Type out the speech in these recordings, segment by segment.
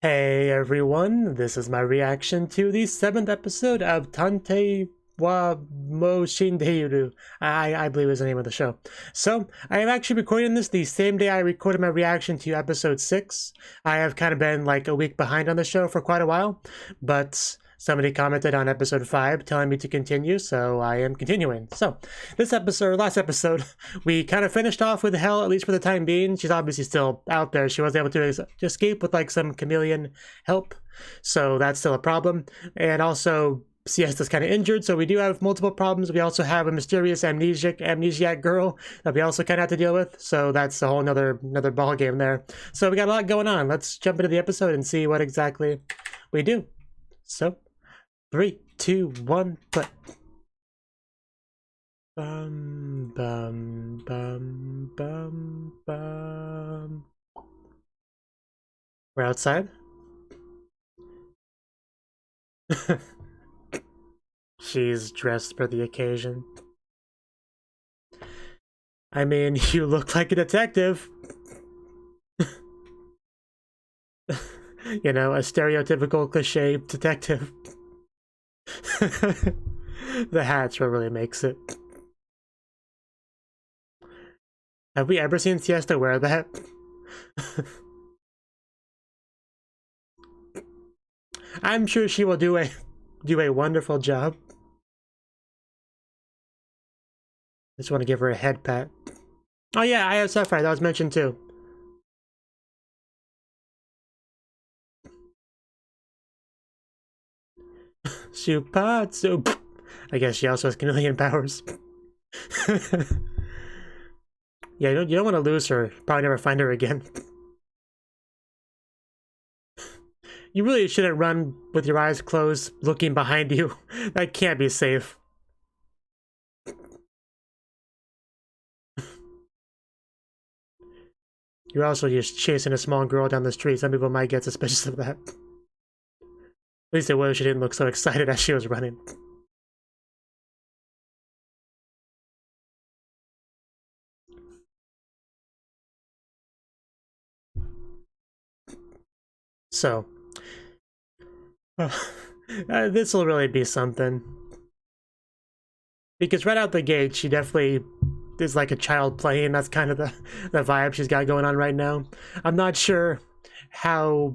Hey everyone, this is my reaction to the 7th episode of Tantei wa mo Shindeiru. I believe is the name of the show. So, I am actually recording this the same day I recorded my reaction to episode 6. I have kind of been like a week behind on the show for quite a while, but somebody commented on episode 5 telling me to continue, so I am continuing. So, last episode, we kind of finished off with Hell, at least for the time being. She's obviously still out there. She was able to escape with like some chameleon help, so that's still a problem. And also, Siesta's kind of injured, so we do have multiple problems. We also have a mysterious amnesiac girl that we also kind of have to deal with, so that's a whole another ball game there. So we got a lot going on. Let's jump into the episode and see what exactly we do. So, 3, 2, 1, play. Bum, bum, bum, bum, bum. We're outside. She's dressed for the occasion. I mean, you look like a detective. You know, a stereotypical cliche detective. The hat's what really makes it. Have we ever seen Siesta wear that? I'm sure she will do a wonderful job. Just want to give her a head pat. Oh yeah, I have Sapphire, that was mentioned too. Shupatsu. I guess she also has chameleon powers. Yeah, you don't want to lose her. Probably never find her again. You really shouldn't run with your eyes closed, looking behind you. That can't be safe. You're also just chasing a small girl down the street. Some people might get suspicious of that. At least it was, she didn't look so excited as she was running. So, this will really be something. Because right out the gate, she definitely is like a child playing. That's kind of the vibe she's got going on right now. I'm not sure how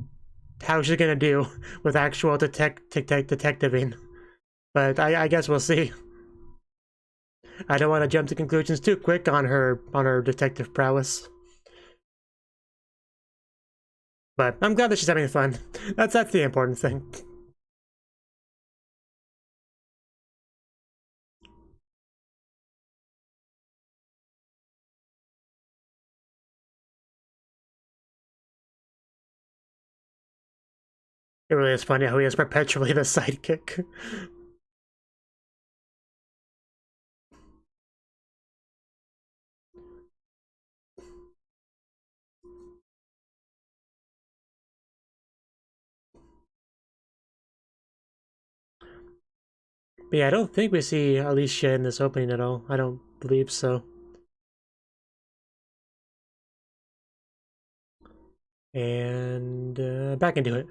she's gonna do with actual detectiving, but I guess we'll see. I don't want to jump to conclusions too quick on her detective prowess. But I'm glad that she's having fun. That's the important thing. It really is funny how he is perpetually the sidekick. But yeah, I don't think we see Alicia in this opening at all. I don't believe so. And back into it.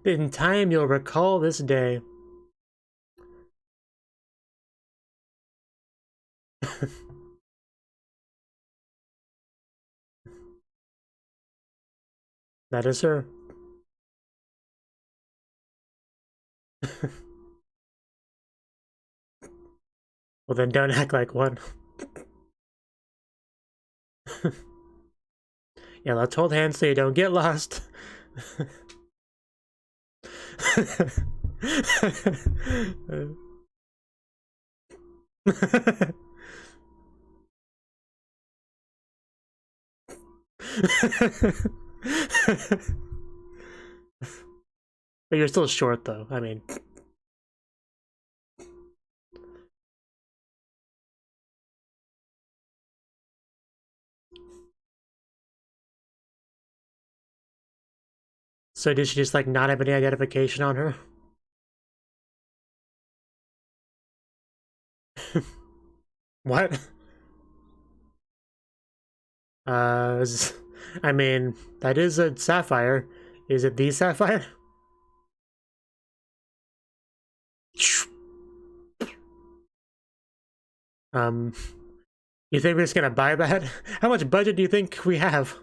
In time, you'll recall this day. That is her. Well, then don't act like one. Yeah, let's hold hands so you don't get lost. But you're still short, though. I mean... So did she just, like, not have any identification on her? What? I mean, that is a sapphire. Is it the sapphire? You think we're just gonna buy that? How much budget do you think we have?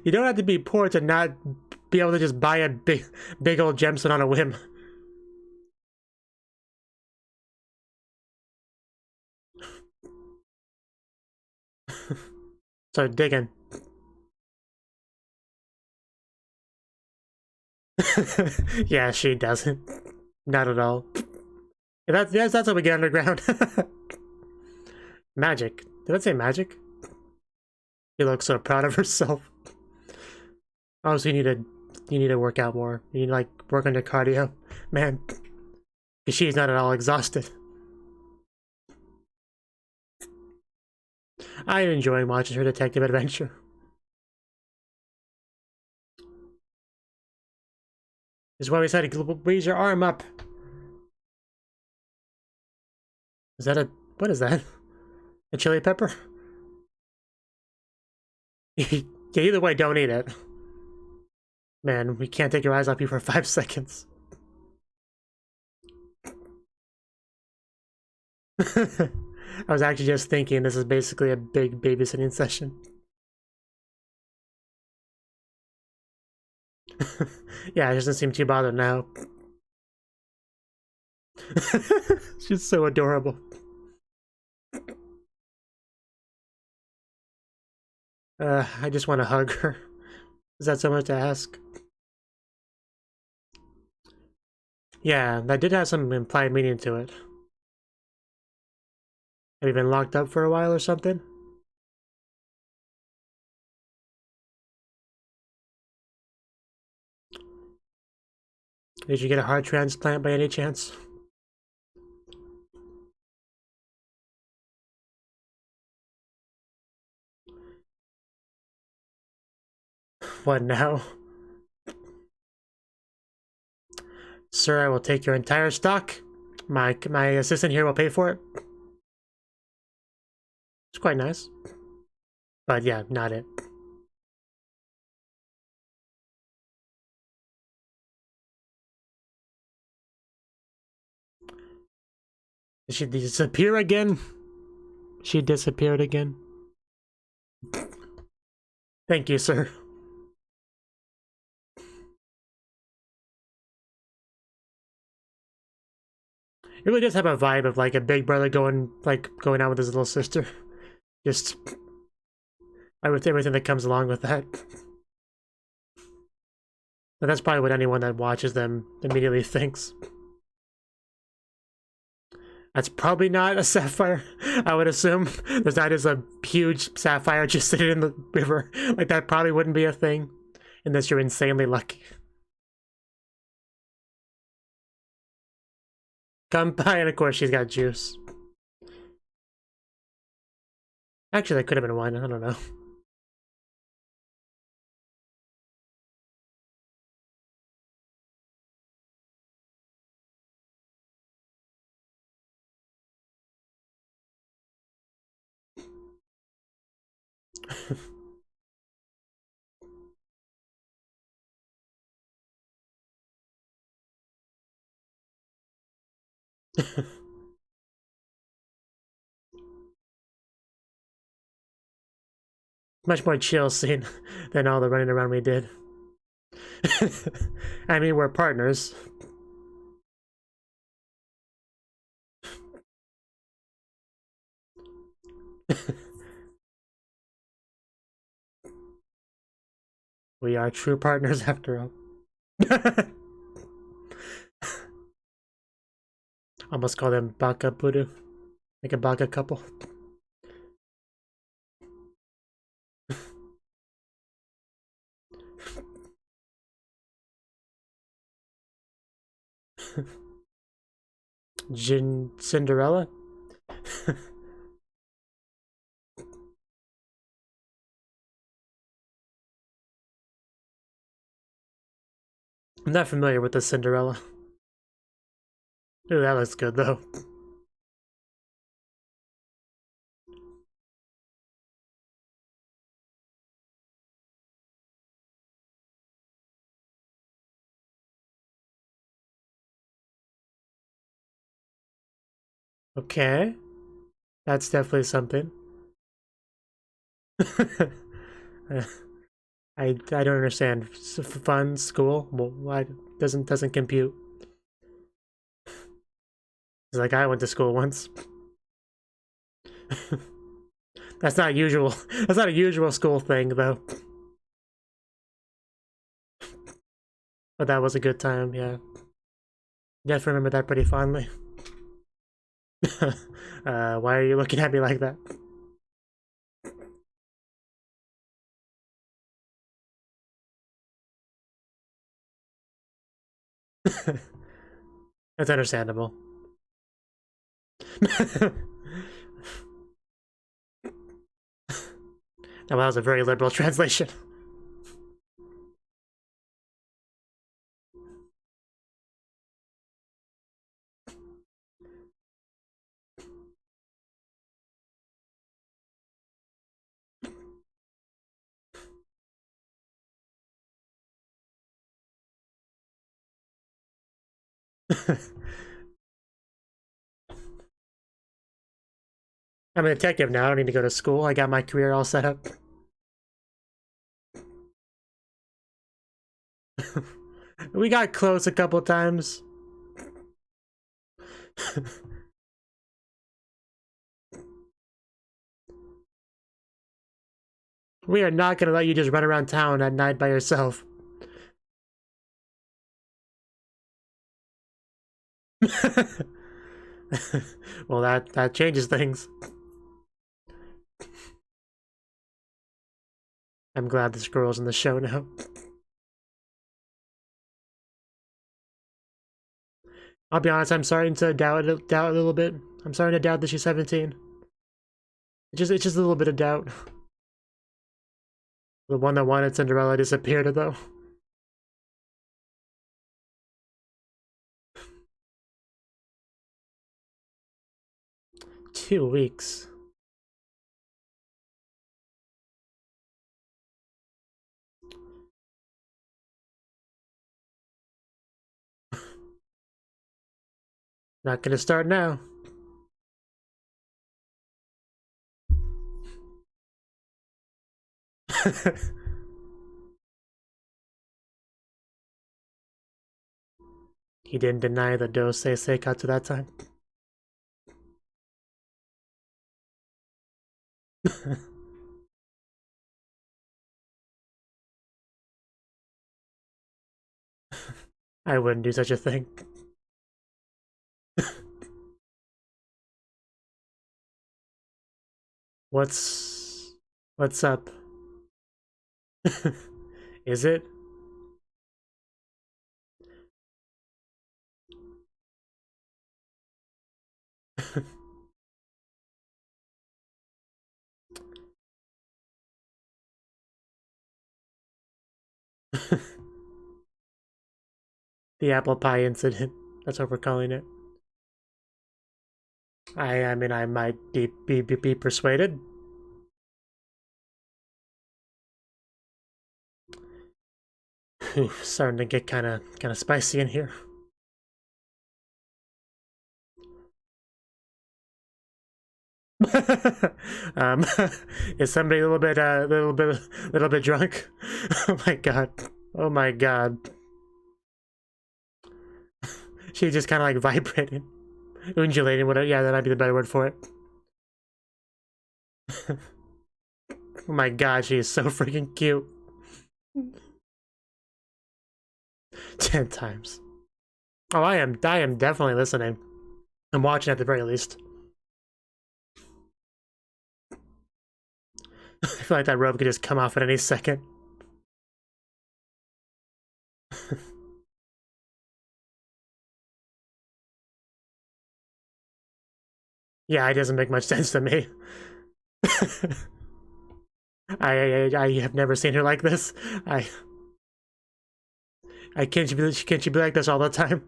You don't have to be poor to not be able to just buy a big old gemstone on a whim. So digging. Yeah, she doesn't. Not at all. That's how we get underground. Magic. Did I say magic? She looks so proud of herself. Oh, so you need to work out more. You need to, like, work on your cardio. Man. Because she's not at all exhausted. I'm enjoying watching her detective adventure. This is why we decided to raise your arm up. Is that a... what is that? A chili pepper? Yeah, either way, don't eat it. Man, we can't take your eyes off you for 5 seconds. I was actually just thinking this is basically a big babysitting session. Yeah, it doesn't seem too bothered now. She's so adorable. I just want to hug her. Is that so much to ask? Yeah, that did have some implied meaning to it. Have you been locked up for a while or something? Did you get a heart transplant by any chance? What now? Sir, I will take your entire stock. My assistant here will pay for it. It's quite nice. But yeah, not it. Did she disappear again? She disappeared again. Thank you, sir. It really does have a vibe of like a big brother going out with his little sister. Just with everything that comes along with that. But that's probably what anyone that watches them immediately thinks. That's probably not a sapphire, I would assume. There's not just a huge sapphire just sitting in the river. Like, that probably wouldn't be a thing. Unless you're insanely lucky. Come by, and of course she's got juice. Actually, that could have been wine, I don't know. Much more chill scene than all the running around we did. I mean, we're partners. We are true partners after all. Almost call them baka budu. Like a baka couple. Cinderella? I'm not familiar with the Cinderella. Ooh, that looks good though. Okay. That's definitely something. I don't understand. Fun school? Well, why doesn't compute? It's like I went to school once. That's not usual. That's not a usual school thing though. But that was a good time, yeah. Definitely remember that pretty fondly. Why are you looking at me like that? That's understandable. That was a very liberal translation. I'm a detective now. I don't need to go to school. I got my career all set up. We got close a couple times. We are not gonna let you just run around town at night by yourself. Well, that changes things. I'm glad this girl's in the show now. I'll be honest, I'm starting to doubt a little bit. I'm starting to doubt that she's 17. It's just a little bit of doubt. The one that wanted Cinderella disappeared, though. Two weeks. Not gonna start now. He didn't deny the Dosei Seikatsu that time. I wouldn't do such a thing. What's up? Is it? The apple pie incident. That's what we're calling it. I mean, I might be persuaded. Starting to get kind of spicy in here. um, is somebody a little bit drunk? Oh my god! Oh my god! She just kind of like vibrating, undulating. Whatever. Yeah, that might be the better word for it. Oh my god, she is so freaking cute. 10 times. Oh, I am definitely listening. I'm watching at the very least. I feel like that rope could just come off at any second. Yeah, it doesn't make much sense to me. I have never seen her like this. I can't she be like this all the time?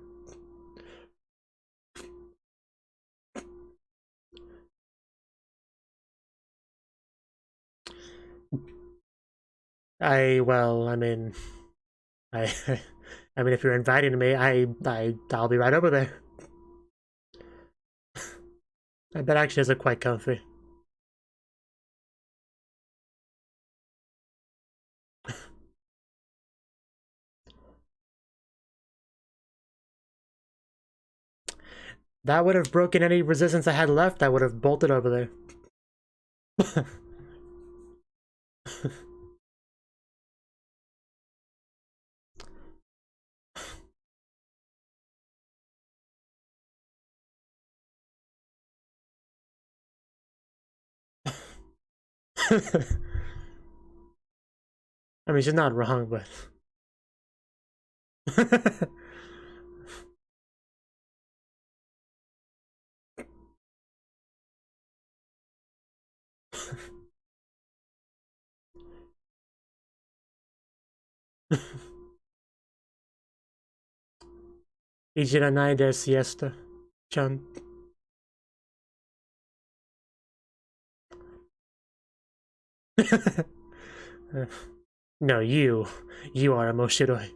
Well, I mean, I I mean, if you're inviting me, I'll be right over there. I bet actually is quite comfy. That would have broken any resistance I had left. I would have bolted over there. I mean, she's not wrong, but... Ijiranai de siesta, Chan. No, you are a Moshiroi.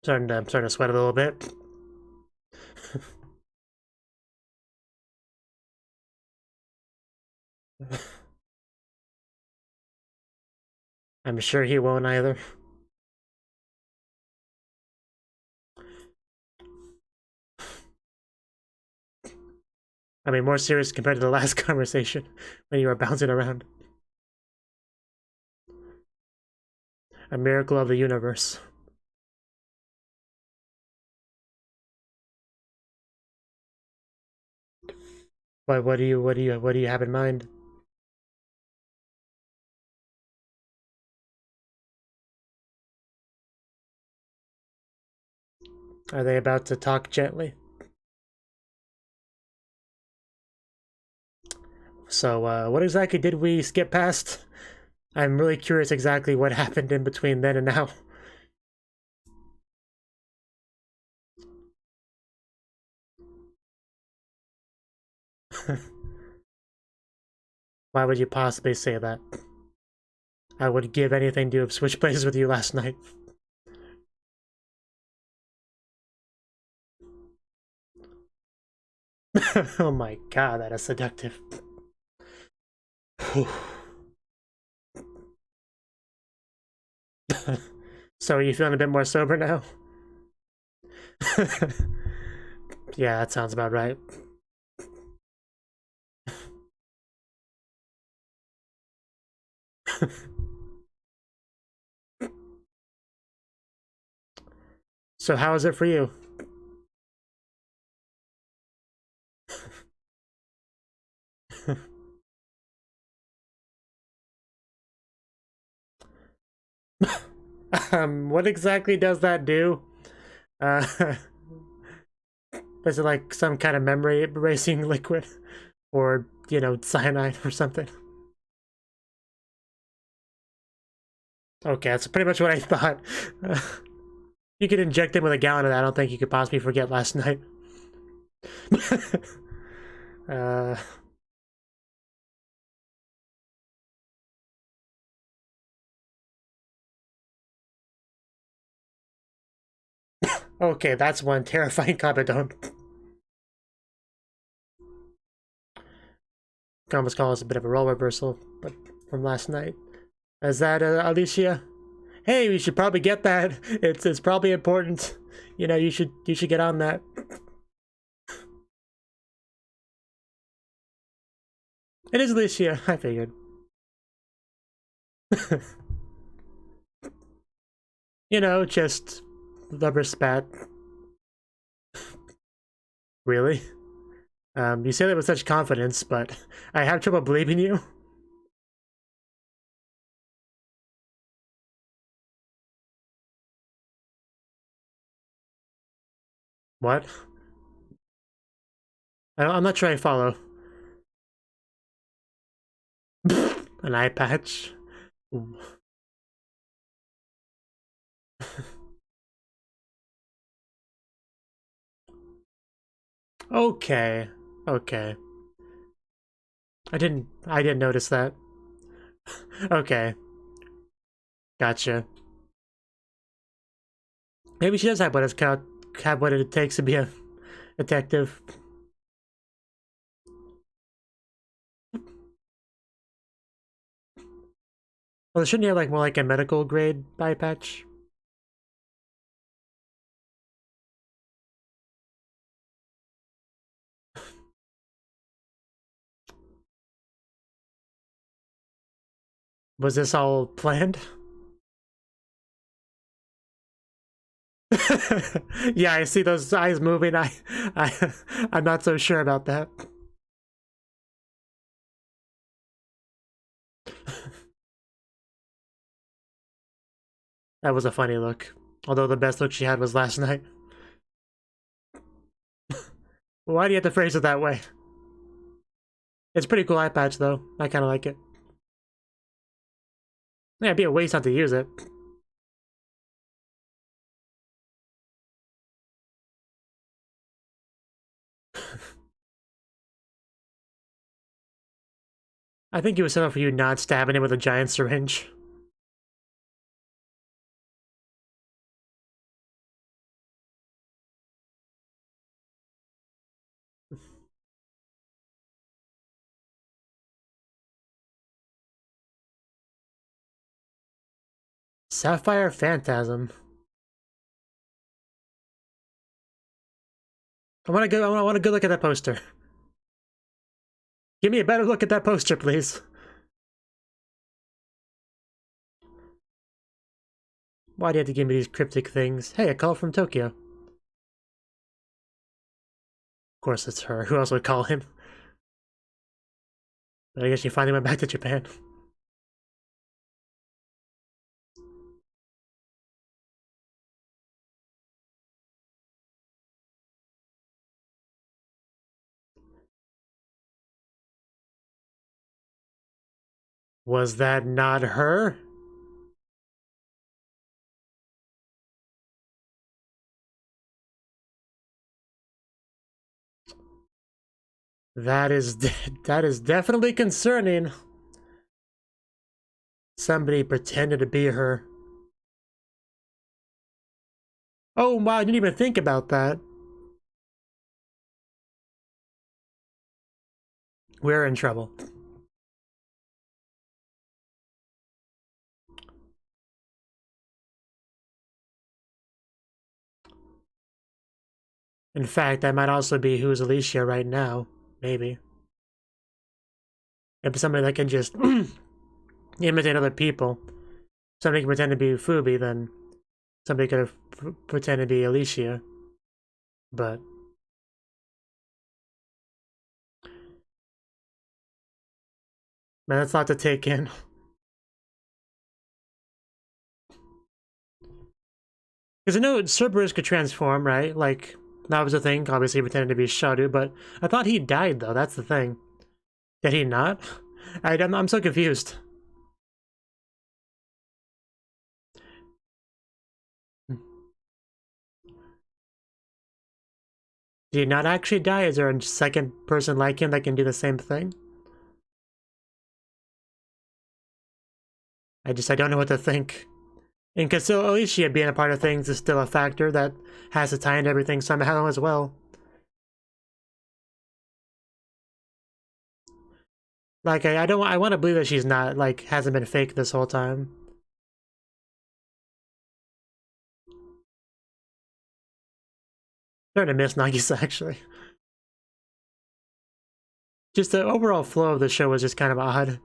I'm starting to sweat a little bit. I'm sure he won't either. I mean, more serious compared to the last conversation when you were bouncing around. A miracle of the universe. What do you have in mind? Are they about to talk gently? So, what exactly did we skip past? I'm really curious exactly what happened in between then and now. Why would you possibly say that? I would give anything to have switched places with you last night. Oh my god, that is seductive. So are you feeling a bit more sober now? Yeah, that sounds about right. So how is it for you? What exactly does that do? Is it like some kind of memory erasing liquid? Or, you know, cyanide or something? Okay, that's pretty much what I thought. You could inject him with a gallon of that. I don't think you could possibly forget last night. uh... Okay, that's one terrifying Kabadon. Can almost call this a bit of a role reversal, but from last night. Is that Alicia? Hey, we should probably get that. It's probably important. You know, you should get on that. It is Alicia, I figured. You know, just rubber spat. Really? You say that with such confidence, but I have trouble believing you. What? I'm not sure I follow. An eye patch? Okay. Okay. I didn't notice that. Okay. Gotcha. Maybe she does have what it takes to be a detective. Well, shouldn't you have like more like a medical grade eye patch? Was this all planned? Yeah, I see those eyes moving. I'm not so sure about that. That was a funny look. Although the best look she had was last night. Why do you have to phrase it that way? It's a pretty cool eye patch though. I kinda like it. Yeah, it'd be a waste not to use it. I think it was set up for you not stabbing him with a giant syringe. Sapphire Phantasm. I want a good look at that poster. Give me a better look at that poster, please. Why do you have to give me these cryptic things? Hey, a call from Tokyo. Of course it's her. Who else would call him? But I guess she finally went back to Japan. Was that not her? That is definitely concerning. Somebody pretended to be her. Oh wow, I didn't even think about that. We're in trouble. In fact, that might also be who's Alicia right now. Maybe. If somebody that can just imitate other people. Somebody can pretend to be Fubi, then somebody could have pretended to be Alicia. But man, that's a lot to take in. Because I know Cerberus could transform, right? Like, that was the thing. Obviously, he pretended to be Shadow, but I thought he died, though. That's the thing. Did he not? I'm so confused. Did he not actually die? Is there a second person like him that can do the same thing? I don't know what to think. And because still Alicia being a part of things is still a factor that has to tie into everything somehow as well. Like, I want to believe that she's not, like, hasn't been fake this whole time. Starting to miss Nagisa, actually. Just the overall flow of the show was just kind of odd.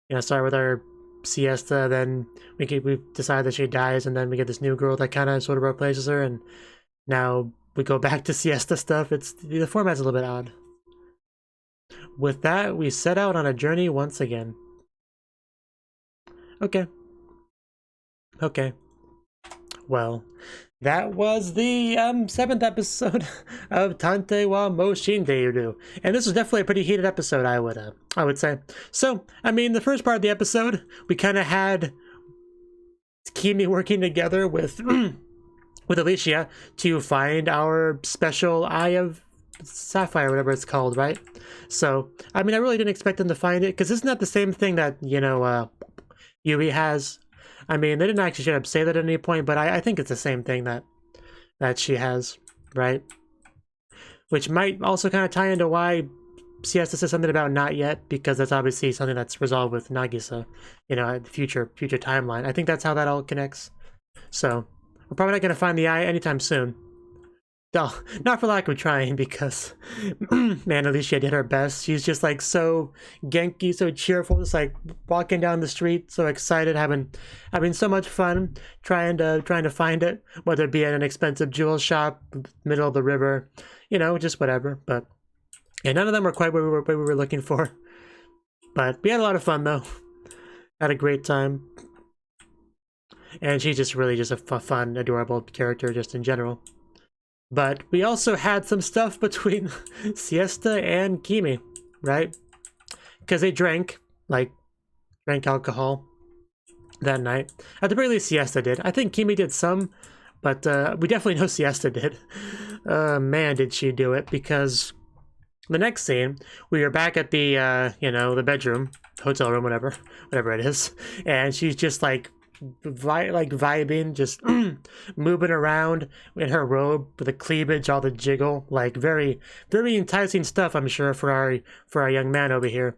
You know, start with our siesta, then we decide that she dies, and then we get this new girl that kind of sort of replaces her, and now we go back to siesta stuff. The format's a little bit odd. With that, we set out on a journey once again. Okay. Okay. Well, that was the 7th episode of Tantei wa mo Shindeiru, and this was definitely a pretty heated episode, I would say. So, I mean, the first part of the episode, we kind of had Kimi working together with with Alicia to find our special Eye of Sapphire, whatever it's called, right? So, I mean, I really didn't expect them to find it, because isn't that the same thing that, you know, Yui has? I mean, they didn't actually straight up say that at any point, but I think it's the same thing that she has, right? Which might also kind of tie into why Siesta says something about not yet, because that's obviously something that's resolved with Nagisa, you know, future timeline. I think that's how that all connects. So we're probably not going to find the eye anytime soon. No, not for lack of trying, because man, Alicia did her best. She's just like so Genki, so cheerful, just like walking down the street, so excited, having so much fun, trying to find it, whether it be at an expensive jewel shop, middle of the river, you know, just whatever. But yeah, none of them were quite what we were looking for. But we had a lot of fun though. Had a great time. And she's just really just a fun, adorable character just in general. But we also had some stuff between Siesta and Kimi, right? Because they drank alcohol that night. At the very least, Siesta did. I think Kimi did some, but we definitely know Siesta did. Man, did she do it, because the next scene, we were back at the, you know, the bedroom, hotel room, whatever it is, and she's just like vibing, just moving around in her robe with the cleavage, all the jiggle, like very enticing stuff, I'm sure, for our young man over here,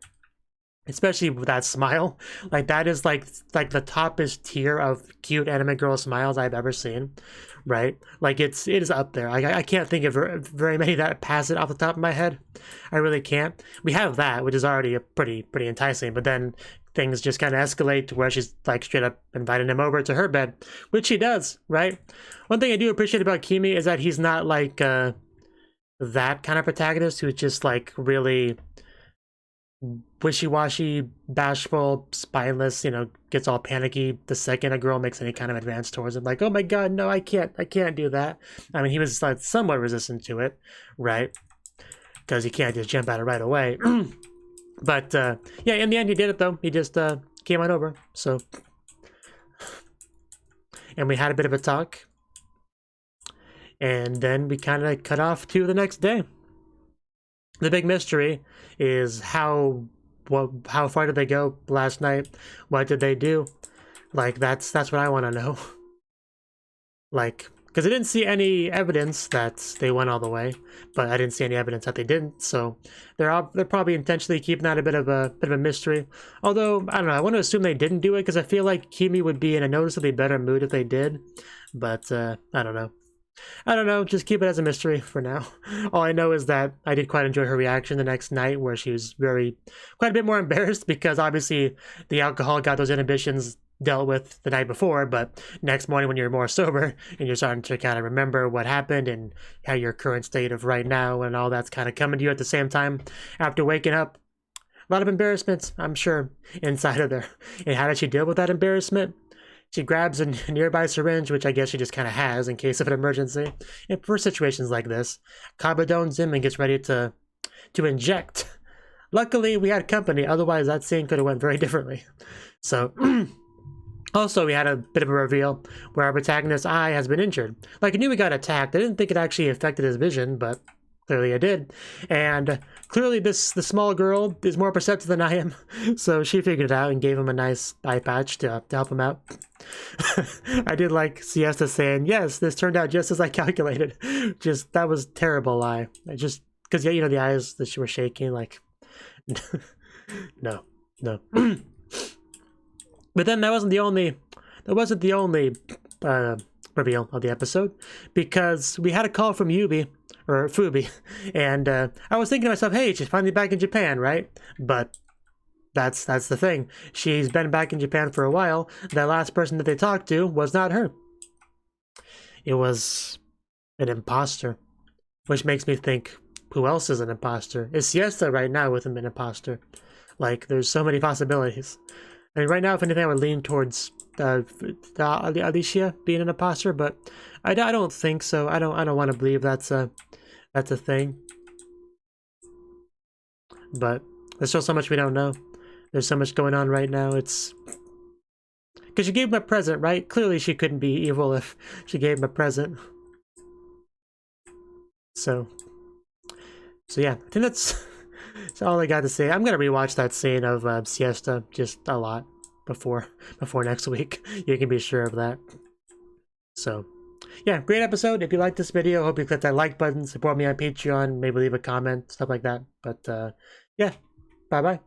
especially with that smile. Like that is like the toppest tier of cute anime girl smiles I've ever seen, right? Like it is up there. I can't think of very many that pass it off the top of my head. I really can't. We have that, which is already a pretty enticing, but then things just kind of escalate to where she's like straight up inviting him over to her bed, which she does, right? One thing I do appreciate about Kimi is that he's not like that kind of protagonist who's just like really wishy-washy, bashful, spineless, you know, gets all panicky the second a girl makes any kind of advance towards him, like, oh my god, no, I can't do that. I mean, he was like somewhat resistant to it, right? Because he can't just jump at it right away. But yeah, in the end he did it though. He just came on over, so, and we had a bit of a talk, and then we kind of cut off to the next day. The big mystery is how far did they go last night? What did they do? Like that's what I want to know. Like, because I didn't see any evidence that they went all the way, but I didn't see any evidence that they didn't. So they're probably intentionally keeping that a bit of a mystery. Although I don't know, I want to assume they didn't do it because I feel like Kimi would be in a noticeably better mood if they did. But I don't know. Just keep it as a mystery for now. All I know is that I did quite enjoy her reaction the next night, where she was quite a bit more embarrassed, because obviously the alcohol got those inhibitions dealt with the night before, but next morning when you're more sober and you're starting to kind of remember what happened and how your current state of right now and all that's kind of coming to you at the same time after waking up, a lot of embarrassment, I'm sure, inside of there. And how did she deal with that embarrassment? She grabs a nearby syringe, which I guess she just kind of has in case of an emergency. And for situations like this, Kabadones him and gets ready to inject. Luckily, we had company, otherwise that scene could have went very differently. So, also we had a bit of a reveal where our protagonist's eye has been injured. Like, I knew he got attacked. I didn't think it actually affected his vision, but clearly it did. And clearly the small girl is more perceptive than I am, so she figured it out and gave him a nice eye patch to help him out. I did like Siesta saying, yes, this turned out just as I calculated. Just, that was terrible lie. Just, because, yeah, you know, the eyes that she was shaking, like, no. But then that wasn't the only reveal of the episode, because we had a call from Yubi, or Fubi, and I was thinking to myself, hey, she's finally back in Japan, right? But that's the thing. She's been back in Japan for a while. The last person that they talked to was not her. It was an imposter, which makes me think, who else is an imposter? Is Siesta right now with an imposter? Like, there's so many possibilities. I mean, right now, if anything, I would lean towards Alicia being an imposter, but I don't think so. I don't want to believe that's a thing. But there's still so much we don't know. There's so much going on right now. It's because she gave him a present, right? Clearly, she couldn't be evil if she gave him a present. So yeah, I think that's all I got to say. I'm gonna rewatch that scene of Siesta just a lot. before next week. You can be sure of that. So, yeah, great episode. If you liked this video, hope you click that like button, support me on Patreon, maybe leave a comment, stuff like that. But, yeah, bye-bye.